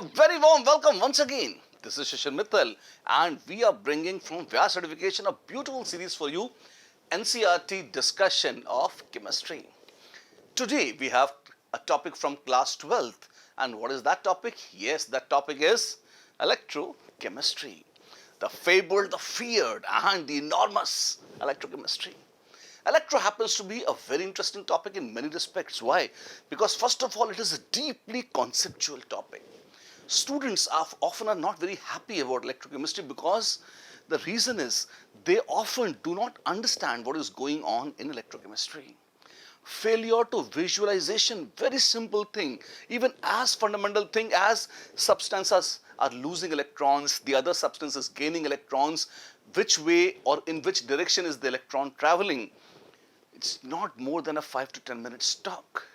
very warm welcome once again. This is Shishir Mittal and we are bringing from Vyas Certification a beautiful series for you, NCERT discussion of chemistry. Today we have a topic from class 12th, and what is that topic? Yes, that topic is electrochemistry. The fabled, the feared and the enormous electrochemistry. Electro happens to be a very interesting topic in many respects. Why? Because first of all, it is a deeply conceptual topic. Students often are not very happy about electrochemistry because the reason is they often do not understand what is going on in electrochemistry. Failure to visualization, very simple thing, even as fundamental thing as substances are losing electrons, the other substance is gaining electrons, which way or in which direction is the electron traveling. It's not more than a 5 to 10 minute talk,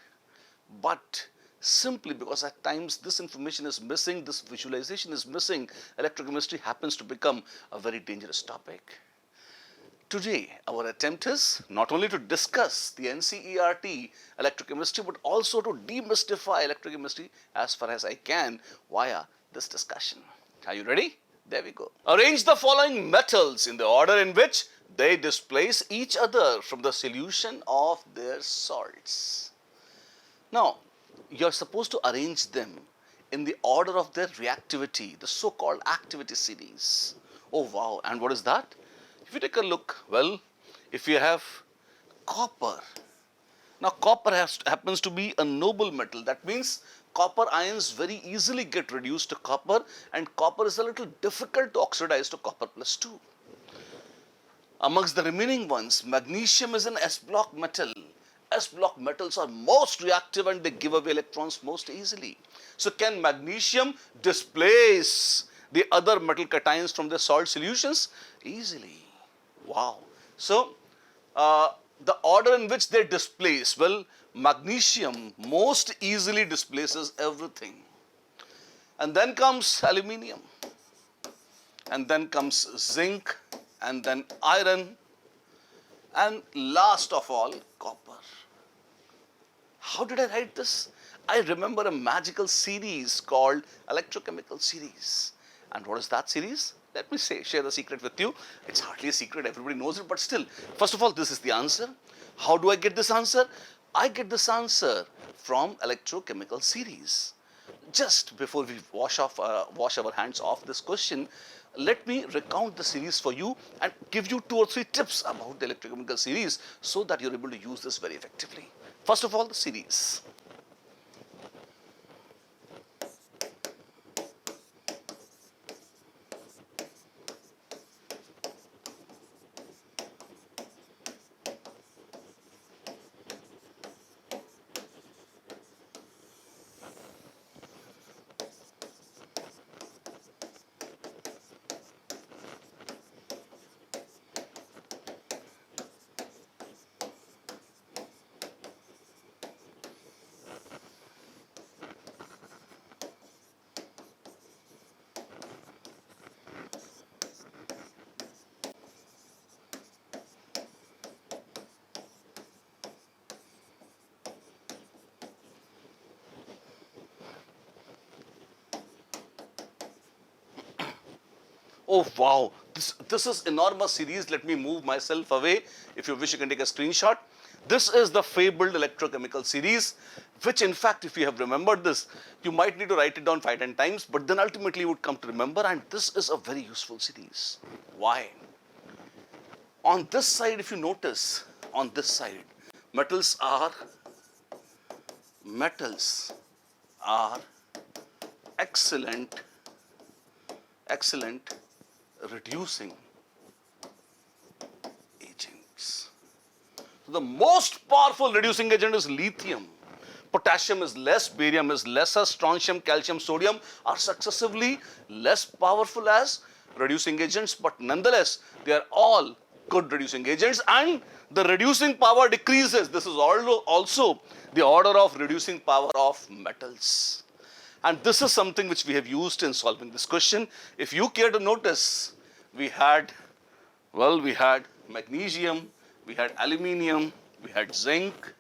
but simply because at times this information is missing, this visualization is missing, electrochemistry happens to become a very dangerous topic. Today, our attempt is not only to discuss the NCERT electrochemistry, but also to demystify electrochemistry as far as I can via this discussion. Are you ready? There we go. Arrange the following metals in the order in which they displace each other from the solution of their salts. Now, you are supposed to arrange them in the order of their reactivity, the so-called activity series. Oh wow, and what is that? If you take a look, well, if you have copper, now copper happens to be a noble metal. That means copper ions very easily get reduced to copper, and copper is a little difficult to oxidize to copper plus 2. Amongst the remaining ones, magnesium is an S-block metal. S-block metals are most reactive and they give away electrons most easily. So can magnesium displace the other metal cations from their salt solutions? Easily. Wow. So the order in which they displace, well, magnesium most easily displaces everything. And then comes aluminium. And then comes zinc. And then iron, and last of all, copper. How did I write this? I remember a magical series called Electrochemical Series. And what is that series? Let me share the secret with you. It's hardly a secret, everybody knows it, but still, first of all, this is the answer. How do I get this answer? I get this answer from Electrochemical Series. Just before we wash our hands off this question, let me recount the series for you and give you 2 or 3 tips about the electrochemical series so that you're able to use this very effectively. First of all, the series. Oh wow, this is enormous series. Let me move myself away. If you wish, you can take a screenshot. This is the fabled electrochemical series, which in fact, if you have remembered this, you might need to write it down 5-10 times, but then ultimately you would come to remember, and this is a very useful series. Why? On this side, if you notice, on this side, metals are excellent reducing agents. So the most powerful reducing agent is lithium. Potassium is less, barium is lesser, strontium, calcium, sodium are successively less powerful as reducing agents, but nonetheless they are all good reducing agents, and the reducing power decreases. This is also the order of reducing power of metals. And this is something which we have used in solving this question. If you care to notice, we had magnesium, we had aluminium, we had zinc,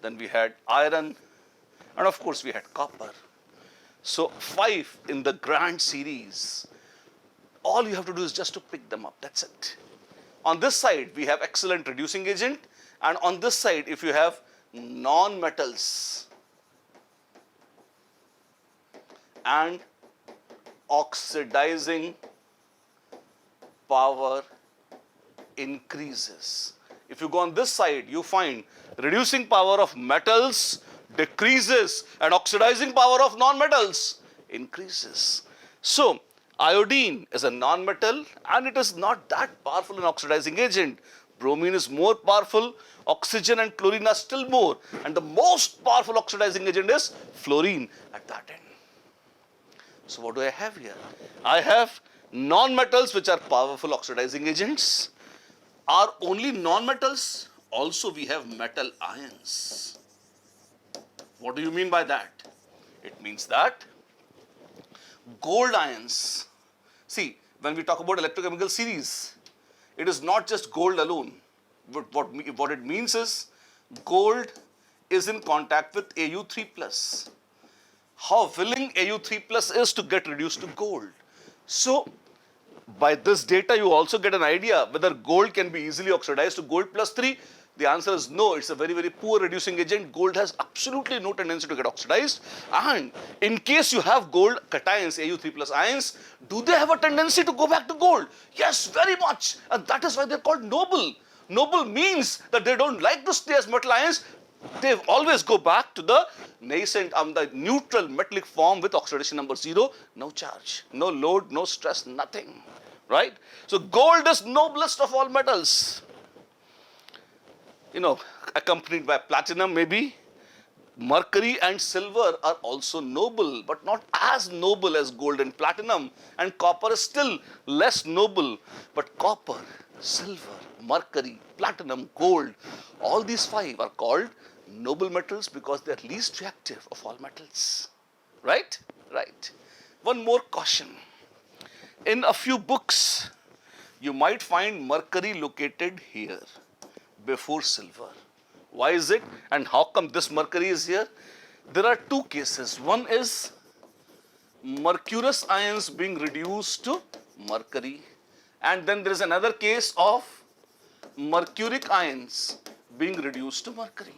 then we had iron, and of course we had copper. So 5 in the grand series. All you have to do is just to pick them up, that's it. On this side we have excellent reducing agent, and on this side if you have non-metals and oxidizing power increases. If you go on this side, you find reducing power of metals decreases and oxidizing power of non-metals increases. So iodine is a non-metal and it is not that powerful an oxidizing agent. Bromine is more powerful, oxygen and chlorine are still more, and the most powerful oxidizing agent is fluorine at that end. So what do I have here? I have non-metals which are powerful oxidizing agents. Are only non-metals? Also we have metal ions. What do you mean by that? It means that gold ions. See, when we talk about electrochemical series, it is not just gold alone. What it means is gold is in contact with Au3+. How willing Au3+ is to get reduced to gold. So by this data you also get an idea whether gold can be easily oxidized to gold +3. The answer is no, it's a very, very poor reducing agent. Gold has absolutely no tendency to get oxidized. And in case you have gold cations, Au3+ ions, do they have a tendency to go back to gold? Yes, very much. And that is why they're called noble. Noble means that they don't like to stay as metal ions. They always go back to the nascent, the neutral metallic form with oxidation number 0, no charge, no load, no stress, nothing, right? So gold is noblest of all metals, accompanied by platinum maybe. Mercury and silver are also noble, but not as noble as gold and platinum, and copper is still less noble. But copper, silver, mercury, platinum, gold, all these 5 are called noble metals because they are least reactive of all metals, right? Right. One more caution. In a few books, you might find mercury located here before silver. Why is it and how come this mercury is here? There are 2 cases. One is mercurous ions being reduced to mercury, and then there is another case of mercuric ions being reduced to mercury.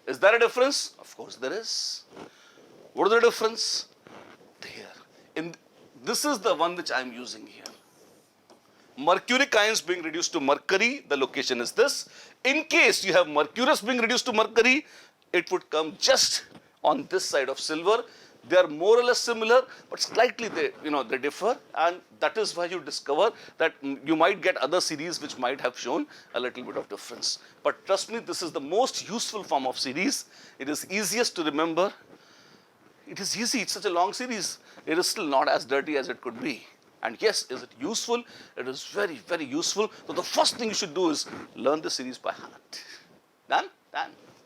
Is there a difference? Of course there is. What is the difference? Here. This is the one which I am using here. Mercuric ions being reduced to mercury, the location is this. In case you have mercurous being reduced to mercury, it would come just on this side of silver. They are more or less similar, but slightly they differ, and that is why you discover that you might get other series which might have shown a little bit of difference. But trust me, this is the most useful form of series. It is easiest to remember. It is easy, it's such a long series. It is still not as dirty as it could be. And yes, is it useful? It is very, very useful. So the first thing you should do is learn the series by heart. Done? Done.